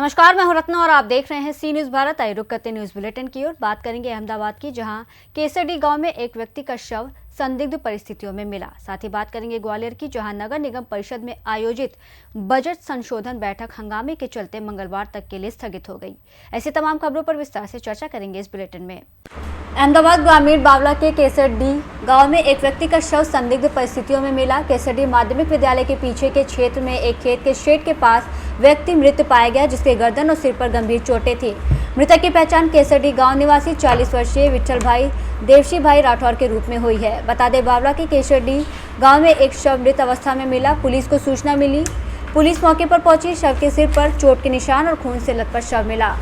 नमस्कार, मैं हूं रत्ना और आप देख रहे हैं सी न्यूज भारत। आइए रुक करते न्यूज बुलेटिन की ओर। बात करेंगे अहमदाबाद की, जहां केसरडी गांव में एक व्यक्ति का शव संदिग्ध परिस्थितियों में मिला। साथ ही बात करेंगे ग्वालियर की, जहां नगर निगम परिषद में आयोजित बजट संशोधन बैठक हंगामे के चलते मंगलवार तक के लिए स्थगित हो गई। ऐसी तमाम खबरों पर विस्तार से चर्चा करेंगे इस बुलेटिन में। अहमदाबाद ग्रामीण बावला के केसरडी गांव में एक व्यक्ति का शव संदिग्ध परिस्थितियों में मिला। केसरडी माध्यमिक विद्यालय के पीछे के क्षेत्र में एक खेत के शेड के पास व्यक्ति मृत पाया गया, जिसके गर्दन और सिर पर गंभीर चोटें थी। मृतक की पहचान केसरडी गांव निवासी 40 वर्षीय विठल भाई देवशी भाई राठौर के रूप में हुई है। बता दें, बावला के केसरडी गांव में एक शव मृत अवस्था में मिला। पुलिस को सूचना मिली। पुलिस मौके पर पहुंची। शव के सिर पर चोट के निशान और खून से लथपथ शव मिला।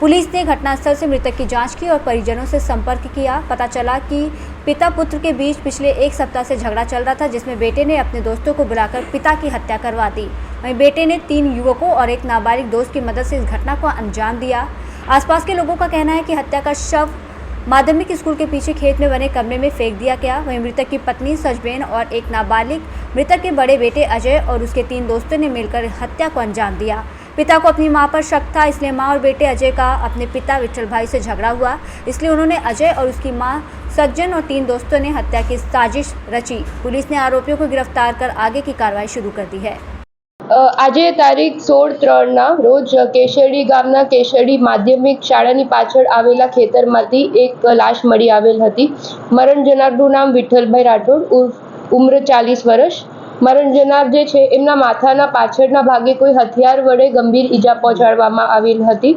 पुलिस ने घटनास्थल से मृतक की जांच की और परिजनों से संपर्क किया। पता चला कि पिता पुत्र के बीच पिछले एक सप्ताह से झगड़ा चल रहा था, जिसमें बेटे ने अपने दोस्तों को बुलाकर पिता की हत्या करवा दी। वहीं बेटे ने 3 युवकों और एक नाबालिग दोस्त की मदद से इस घटना को अंजाम दिया। आसपास के लोगों का कहना है कि हत्या का शव माध्यमिक स्कूल के पीछे खेत में बने कमरे में फेंक दिया गया। वहीं मृतक की पत्नी सजबेन और एक नाबालिग, मृतक के बड़े बेटे अजय और उसके 3 दोस्तों ने मिलकर हत्या को अंजाम दिया। पिता को अपनी मां पर शक था, इसलिए मां और बेटे अजय का अपने पिता विठल भाई से झगड़ा हुआ। इसलिए उन्होंने अजय और उसकी मां सज्जन और 3 दोस्तों ने हत्या की साजिश रची। पुलिस ने आरोपियों को गिरफ्तार कर आगे की कार्रवाई शुरू कर दी है। આજે તારીખ 16/3 રોજ કેશરડી ગામના કેશરડી માધ્યમિક શાળાની પાછળ આવેલા ખેતરમાંથી એક લાશ મળી આવેલ હતી। મરણ જનારનું નામ વિઠ્ઠલભાઈ રાઠોડ, ઉંમર 40 વર્ષ। મરણ જનાર જે છે એમના માથાના પાછળના ભાગે કોઈ હથિયાર વડે ગંભીર ઈજા પહોંચાડવામાં આવેલ હતી।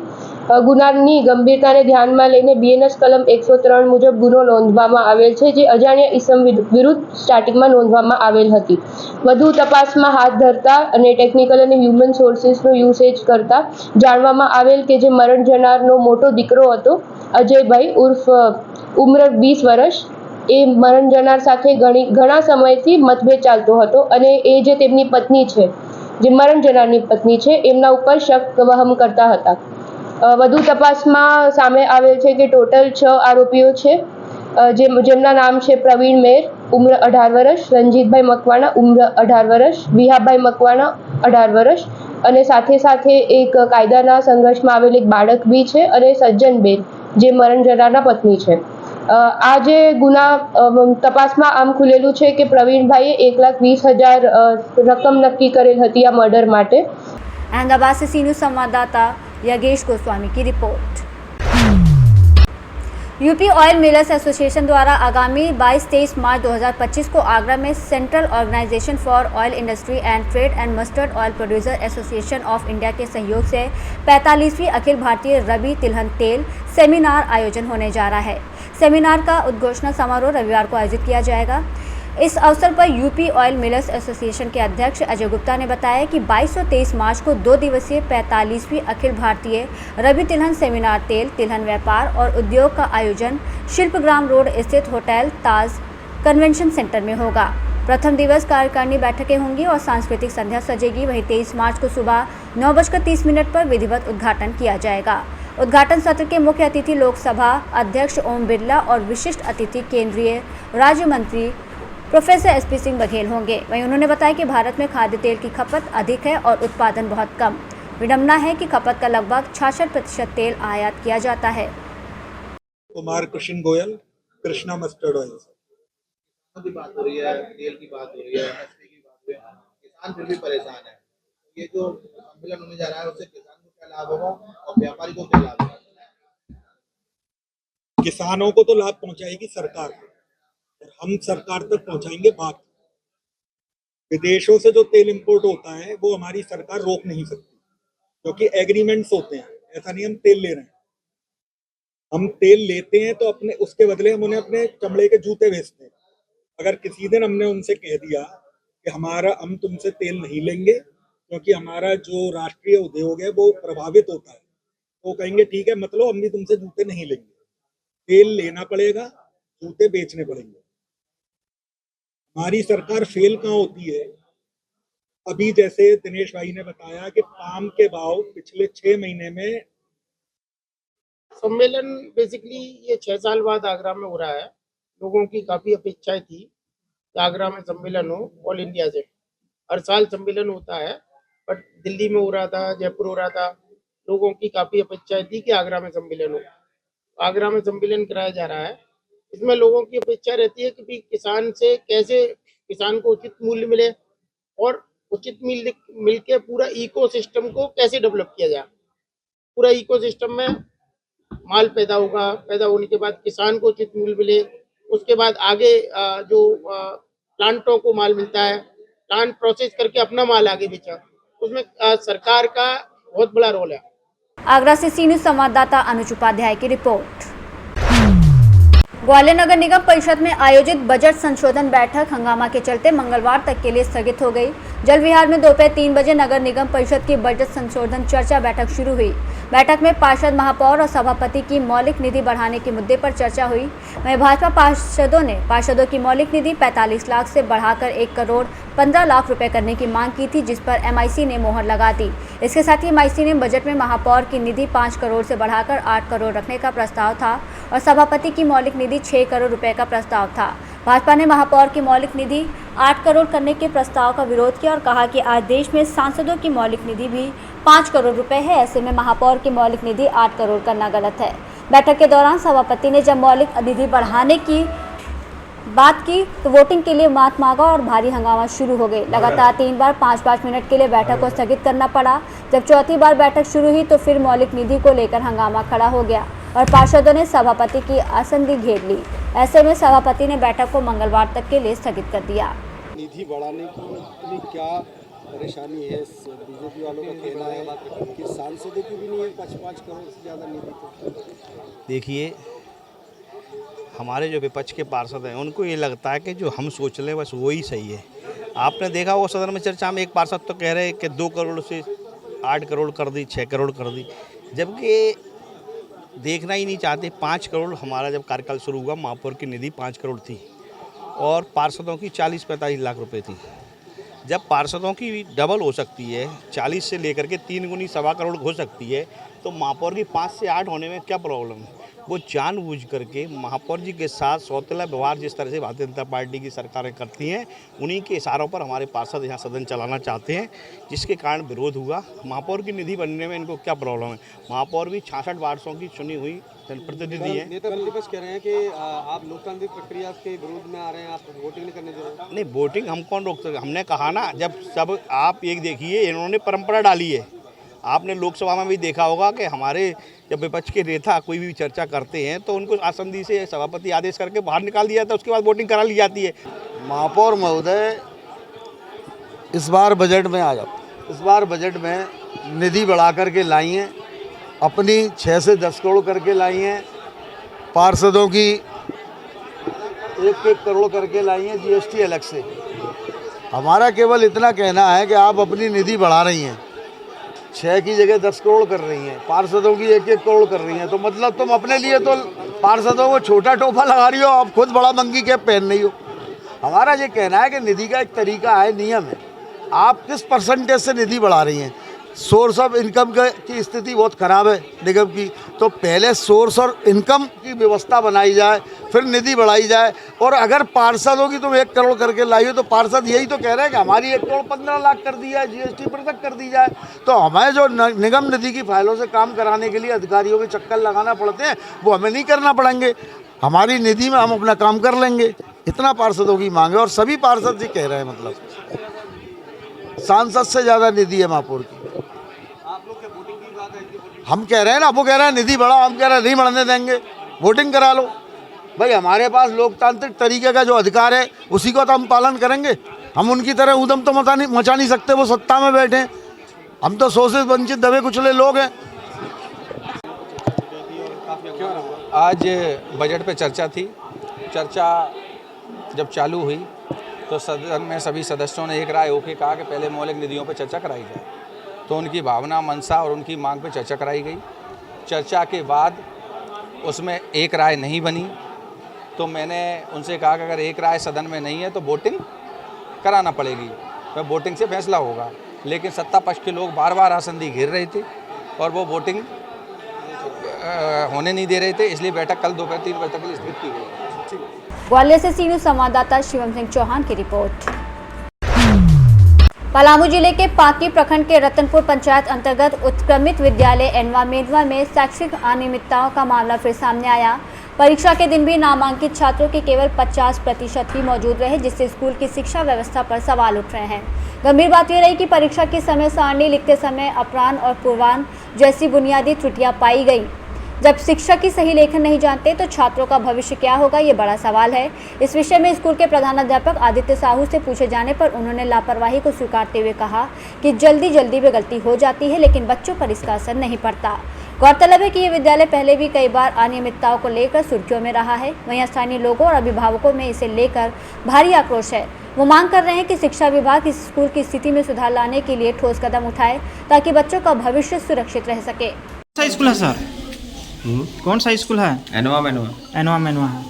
ગુનાની ગંભીરતાને ધ્યાનમાં લઈને બીએનએસ કલમ 103 મુજબ ગુનો નોંધવામાં આવેલ છે, જે અજાણ્યા ઈસમ વિરુદ્ધ સ્ટાર્ટિંગમાં નોંધવામાં આવેલ હતી। વધુ તપાસમાં હાથ ધરતા અને ટેકનિકલ અને હ્યુમન સોર્સિસનો યુસેજ કરતા જાણવામાં આવેલ કે જે મરણ જનારનો મોટો દીકરો હતો અજયભાઈ ઉર્ફ ઉંમર 20 વર્ષ, એ મરણ જનાર સાથે ઘણા સમયથી મતભેદ ચાલતો હતો અને એ જે તેમની પત્ની છે, જે મરણ જનારની પત્ની છે, એમના ઉપર શક વહમ કરતા હતા। વધુ તપાસમાં સામે આવેલ છે કે ટોટલ 6 આરોપીઓ છે, જેમના નામ છે પ્રવીણ મેર, ઉંમર 18 વર્ષ, રંજીતભાઈ મકવાણા, ઉંમર 18 વર્ષ, વિહાભાઈ મકવાણા 18 વર્ષ અને સાથે સાથે એક કાયદાના સંઘર્ષમાં આવેલ એક બાળક બી છે અને સજ્જનબેન, જે મરણ જનારના પત્ની છે। આ જે ગુના તપાસમાં આમ ખુલેલું છે કે પ્રવીણભાઈએ 1,20,000 રકમ નક્કી કરેલ હતી આ મર્ડર માટે। अहमदाबाद से सी न्यूज संवाददाता योगेश गोस्वामी की report. UP oil millers association द्वारा आगामी 22-23 मार्च 2025 को आगरा में central organisation for oil industry and trade and mustard oil producer association of India के सहयोग से 45वीं अखिल भारतीय रबी तिलहन तेल सेमिनार आयोजन होने जा रहा है। सेमिनार का उद्घोषणा समारोह रविवार को आयोजित किया जाएगा। इस अवसर पर यूपी ऑयल मिलर्स एसोसिएशन के अध्यक्ष अजय गुप्ता ने बताया कि 22 और 23 मार्च को 2 दिवसीय 45वीं अखिल भारतीय रबी तिलहन सेमिनार तेल तिलहन व्यापार और उद्योग का आयोजन शिल्पग्राम रोड स्थित होटल ताज कन्वेंशन सेंटर में होगा। प्रथम दिवस कार्यकारिणी बैठकें होंगी और सांस्कृतिक संध्या सजेगी। वहीं 23 मार्च को सुबह 9:30 पर विधिवत उद्घाटन किया जाएगा। उद्घाटन सत्र के मुख्य अतिथि लोकसभा अध्यक्ष ओम बिरला और विशिष्ट अतिथि केंद्रीय राज्य मंत्री प्रोफेसर एसपी सिंह बघेल होंगे। वहीं उन्होंने बताया कि भारत में खाद्य तेल की खपत अधिक है और उत्पादन बहुत कम। विडंबना है कि खपत का लगभग 66% तेल आयात किया जाता है। कुमार कृष्ण गोयल, कृष्णा मस्टर्ड ऑयल की बात हो रही है, तेल की बात हो रही है, एमएसपी की बात हो रही है, किसान फिर भी परेशान है। ये जो सम्मेलन होने जा रहा है उससे किसान को क्या लाभ होगा और व्यापारी को क्या लाभ होगा? किसानों को तो लाभ पहुंचाएगी सरकार और हम सरकार तक पहुंचाएंगे बात। विदेशों से जो तेल इंपोर्ट होता है वो हमारी सरकार रोक नहीं सकती, क्योंकि एग्रीमेंट्स होते हैं। ऐसा नहीं हम तेल ले रहे हैं, हम तेल लेते हैं तो अपने उसके बदले हम उन्हें अपने चमड़े के जूते बेचते हैं। अगर किसी दिन हमने उनसे कह दिया कि हम तुमसे तेल नहीं लेंगे क्योंकि हमारा जो राष्ट्रीय उद्योग है वो प्रभावित होता है, तो कहेंगे ठीक है, मतलब हम भी तुमसे जूते नहीं लेंगे। तेल लेना पड़ेगा, जूते बेचने पड़ेंगे। हमारी सरकार फेल कहाँ होती है? अभी जैसे दिनेश भाई ने बताया कि पाम के भाव पिछले 6 महीने में सम्मेलन बेसिकली ये 6 साल बाद आगरा में हो रहा है। लोगों की काफी अपेक्षाएं थी कि आगरा में सम्मेलन हो ऑल इंडिया से। हर साल सम्मेलन होता है, बट दिल्ली में हो रहा था, जयपुर हो रहा था, लोगों की काफी अपेक्षाएं थी कि आगरा में सम्मेलन हो। आगरा में सम्मेलन कराया जा रहा है। इसमें लोगों की अपेक्षा रहती है कि भी किसान से कैसे किसान को उचित मूल्य मिले और उचित मूल्य मिल के पूरा इकोसिस्टम को कैसे डेवलप किया जाए। पूरा इकोसिस्टम में माल पैदा होगा, पैदा होने के बाद किसान को उचित मूल्य मिले, उसके बाद आगे जो प्लांटों को माल मिलता है, प्लांट प्रोसेस करके अपना माल आगे बेचा, उसमें सरकार का बहुत बड़ा रोल है। आगरा से सी न्यूज़ संवाददाता अनुज उपाध्याय की रिपोर्ट। ग्वालियर नगर निगम परिषद में आयोजित बजट संशोधन बैठक हंगामा के चलते मंगलवार तक के लिए स्थगित हो गई। जल विहार में दोपहर 3 बजे नगर निगम परिषद की बजट संशोधन चर्चा बैठक शुरू हुई। बैठक में पार्षद, महापौर और सभापति की मौलिक निधि बढ़ाने के मुद्दे पर चर्चा हुई। वहीं भाजपा पार्षदों ने पार्षदों की मौलिक निधि 45 लाख से बढ़ाकर 1 करोड़ 15 लाख रुपए करने की मांग की थी, जिस पर एमआईसी ने मोहर लगा दी। इसके साथ ही एमआईसी ने बजट में महापौर की निधि 5 करोड़ से बढ़ाकर 8 करोड़ रखने का प्रस्ताव था और सभापति की मौलिक निधि 6 करोड़ रुपए का प्रस्ताव था। भाजपा ने महापौर की मौलिक निधि 8 करोड़ करने के प्रस्ताव का विरोध किया और कहा कि आज देश में सांसदों की मौलिक निधि भी 5 करोड़ रुपए है, ऐसे में महापौर की मौलिक निधि 8 करोड़ करना गलत है। बैठक के दौरान सभापति ने जब मौलिक निधि बढ़ाने की बात की तो वोटिंग के लिए मात मांगा और भारी हंगामा शुरू हो गई। लगातार 3 बार 5-5 मिनट के लिए बैठक को स्थगित करना पड़ा। जब चौथी बार बैठक शुरू हुई तो फिर मौलिक निधि को लेकर हंगामा खड़ा हो गया और पार्षदों ने सभापति की आसंदी घेर ली। ऐसे में सभापति ने बैठक को मंगलवार तक के लिए स्थगित कर दिया। निधि बढ़ाने की इतनी क्या परेशानी है? बीजेपी वालों का कहना है कि सांसदों की भी नहीं है 5-5 करोड़ से ज़्यादा निधि। तो देखिए, हमारे जो विपक्ष के पार्षद हैं उनको ये लगता है कि जो हम सोच लें बस वही सही है। आपने देखा वो सदन में चर्चा में एक पार्षद तो कह रहे हैं कि 2 करोड़ से 8 करोड़ कर दी, 6 करोड़ कर दी, जबकि देखना ही नहीं चाहते। 5 करोड़ हमारा जब कार्यकाल शुरू हुआ महापौर की निधि 5 करोड़ थी और पार्षदों की 40-45 लाख रुपए थी। जब पार्षदों की डबल हो सकती है, 40 से लेकर के 3 गुनी 1.25 करोड़ हो सकती है, तो महापौर की 5 से 8 होने में क्या प्रॉब्लम है? वो जानबूझ करके महापौर जी के साथ सौतेला व्यवहार जिस तरह से भारतीय जनता पार्टी की सरकारें करती हैं, उन्हीं के इशारों पर हमारे पार्षद यहाँ सदन चलाना चाहते हैं, जिसके कारण विरोध हुआ। महापौर की निधि बनने में इनको क्या प्रॉब्लम है? महापौर भी 66 वार्षों की चुनी हुई जनप्रतिनिधि है। नेता प्रतिपक्ष कह रहे हैं कि आप लोकतांत्रिक प्रक्रिया के विरोध में आ रहे हैं, आप वोटिंग नहीं करने दे रहे। नहीं, वोटिंग हम कौन रोक सकते? हमने कहा ना, जब सब आप एक देखिए, इन्होंने परंपरा डाली है। आपने लोकसभा में भी देखा होगा कि हमारे जब विपक्ष के नेता कोई भी चर्चा करते हैं तो उनको आसंदी से सभापति आदेश करके बाहर निकाल दिया जाता है, उसके बाद वोटिंग करा ली जाती है। महापौर महोदय इस बार बजट में आ जाओ, इस बार बजट में निधि बढ़ा करके लाई हैं, अपनी 6 से 10 करोड़ करके लाई हैं, पार्षदों की 1-1 करोड़ करके लाई हैं, जीएसटी अलग से। हमारा केवल इतना कहना है कि आप अपनी निधि बढ़ा रही हैं, 6 की जगह 10 करोड़ कर रही हैं, पार्षदों की 1-1 करोड़ कर रही हैं, तो मतलब तुम अपने लिए तो पार्षदों को छोटा टोपा लगा रही हो, आप खुद बड़ा मंगी कैप पहन रही हो। हमारा ये कहना है कि निधि का एक तरीका है, नियम है, आप किस परसेंटेज से निधि बढ़ा रही हैं। सोर्स ऑफ इनकम की स्थिति बहुत ख़राब है निगम की, तो पहले सोर्स और इनकम की व्यवस्था बनाई जाए, फिर निधि बढ़ाई जाए। और अगर पार्षदों की तुम 1 करोड़ करके लाई हो तो पार्षद यही तो कह रहे हैं कि हमारी 1 करोड़ 15 लाख कर दी जाए, जीएसटी पृथक कर दी जाए। तो हमें जो निगम निधि की फाइलों से काम कराने के लिए अधिकारियों के चक्कर लगाना पड़ते हैं, वो हमें नहीं करना पड़ेंगे। हमारी निधि में हम अपना काम कर लेंगे, इतना पार्षदों की मांग है। और सभी पार्षद जी कह रहे हैं, मतलब सांसद से ज़्यादा निधि है महापौर की। हम कह रहे हैं ना, वो कह रहे हैं निधि बढ़ाओ, हम कह रहे हैं नहीं बढ़ने देंगे, वोटिंग करा लो। भाई हमारे पास लोकतांत्रिक तरीके का जो अधिकार है उसी को तो हम पालन करेंगे। हम उनकी तरह उद्यम तो मचा नहीं सकते, वो सत्ता में बैठे हैं, हम तो शोषित वंचित दबे कुचले लोग हैं। आज बजट पे चर्चा थी। चर्चा जब चालू हुई तो सदन में सभी सदस्यों ने एक राय होकर कहा कि पहले मौलिक निधियों पर चर्चा कराई जाए। तो उनकी भावना, मनसा और उनकी मांग पर चर्चा कराई गई। चर्चा के बाद उसमें एक राय नहीं बनी, तो मैंने उनसे कहा कि अगर एक राय सदन में नहीं है तो वोटिंग कराना पड़ेगी, तो वोटिंग से फैसला होगा। लेकिन सत्ता पक्ष के लोग बार बार आसंदी घेर रहे थे और वो वोटिंग होने नहीं दे रहे थे, इसलिए बैठक कल दोपहर 3 बजे तक के लिए स्थगित की गई। ग्वालियर से सी न्यूज़ संवाददाता शिवम सिंह चौहान की रिपोर्ट। पलामू जिले के पांकी प्रखंड के रतनपुर पंचायत अंतर्गत उत्क्रमित विद्यालय एनवा में शैक्षिक अनियमितताओं का मामला फिर सामने आया। परीक्षा के दिन भी नामांकित छात्रों के केवल 50% ही मौजूद रहे, जिससे स्कूल की शिक्षा व्यवस्था पर सवाल उठ रहे हैं। गंभीर बात यह रही कि परीक्षा की समय सारणी लिखते समय अपराह्न और पूर्वाह्न जैसी बुनियादी त्रुटियां पाई गई। जब शिक्षक ही सही लेखन नहीं जानते तो छात्रों का भविष्य क्या होगा, ये बड़ा सवाल है। इस विषय में स्कूल के प्रधानाध्यापक आदित्य साहू से पूछे जाने पर उन्होंने लापरवाही को स्वीकारते हुए कहा कि जल्दी में गलती हो जाती है, लेकिन बच्चों पर इसका असर नहीं पड़ता। गौरतलब है कि ये विद्यालय पहले भी कई बार अनियमितताओं को लेकर सुर्खियों में रहा है। वहीं स्थानीय लोगों और अभिभावकों में इसे लेकर भारी आक्रोश है। वो मांग कर रहे हैं कि शिक्षा विभाग इस स्कूल की स्थिति में सुधार लाने के लिए ठोस कदम उठाए ताकि बच्चों का भविष्य सुरक्षित रह सके। स्कूल है सर, कौन सा स्कूल है? एनवा है।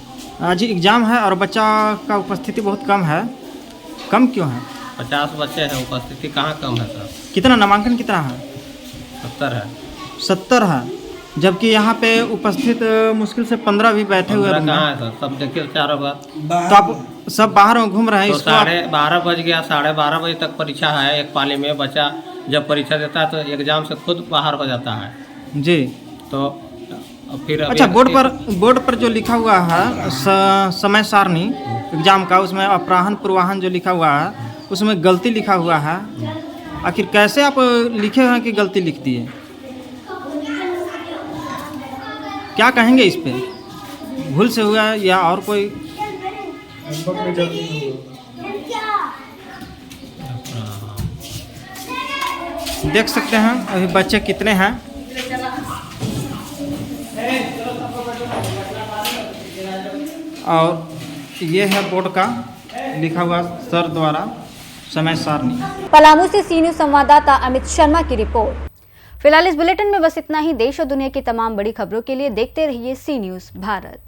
आज एग्जाम है और बच्चा का उपस्थिति बहुत कम है। कम क्यों है? 50 बच्चे हैं, उपस्थिति कहाँ कम है सर? कितना नामांकन कितना है? 70 है। 70 है, जबकि यहाँ पे उपस्थित मुश्किल से 15 भी बैठे हुए हैं। कहाँ है सर? सब देखिए चारों बार तो आप सब बाहर में घूम रहे हैं। तो 12:30 बज गया, 12:30 बजे तक परीक्षा है। एक पाली में बच्चा जब परीक्षा देता है तो एग्जाम से खुद बाहर हो जाता है जी। तो फिर अच्छा, बोर्ड पर जो लिखा हुआ है समय सारणी एग्जाम का, उसमें अपराह्न पूर्वाह्न जो लिखा हुआ है उसमें गलती लिखा हुआ है। आखिर कैसे आप लिखे हैं कि गलती लिख दिए? क्या कहेंगे इस पे? भूल से हुआ है या और कोई? देख सकते हैं अभी बच्चे कितने हैं। और ये है बोर्ड का लिखा हुआ सर द्वारा समय सारणी। पलामू से सी न्यूज़ संवाददाता अमित शर्मा की रिपोर्ट। फिलहाल इस बुलेटिन में बस इतना ही। देश और दुनिया की तमाम बड़ी खबरों के लिए देखते रहिए सी न्यूज़ भारत।